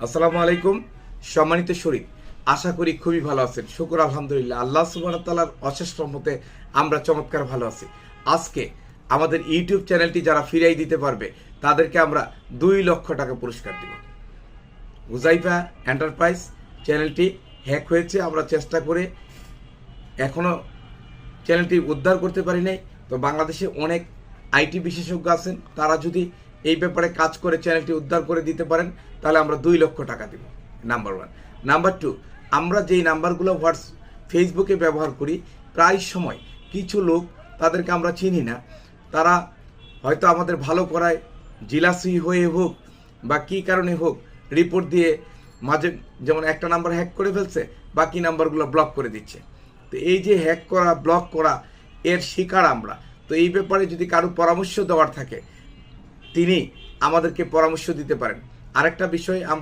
আসসালামু আলাইকুম সম্মানিত শরীফ, আশা করি খুবই ভালো আছেন। শুকর আলহামদুলিল্লাহ, আল্লাহ সুবহানাহু ওয়া তাআলার অশেষ রহমতে আমরা চমৎকার ভালো আছি। আজকে আমাদের ইউটিউব চ্যানেলটি যারা ফিরাই দিতে পারবে তাদেরকে আমরা 2 লক্ষ টাকা পুরস্কার দিব। হুজাইফা এন্টারপ্রাইজ চ্যানেলটি হ্যাক হয়েছে, আমরা চেষ্টা করে এখনো চ্যানেলটি উদ্ধার করতে পারি নাই। তো বাংলাদেশে অনেক আইটি বিশেষজ্ঞ আছেন, তারা যদি এই ব্যাপারে কাজ করে চ্যানেলটি উদ্ধার করে দিতে পারেন তাহলে আমরা 2 লক্ষ টাকা দিব। নাম্বার 1। নাম্বার 2, আমরা যেই নাম্বারগুলো ফেসবুকে ব্যবহার করি, প্রায় সময় কিছু লোক, তাদেরকে আমরা চিনি না, তারা হয়তো আমাদের ভালো করায় জিলাসি হয়ে হোক বা কী কারণে হোক রিপোর্ট দিয়ে মাঝে যেমন একটা নাম্বার হ্যাক করে ফেলছে, বাকি নাম্বারগুলো ব্লক করে দিচ্ছে। তো এই যে হ্যাক করা, ব্লক করা, এর শিকার আমরা। তো এই ব্যাপারে যদি কারো পরামর্শ দেওয়ার থাকে তিনি আমাদেরকে পরামর্শ দিতে পারেন। আরেকটা বিষয়,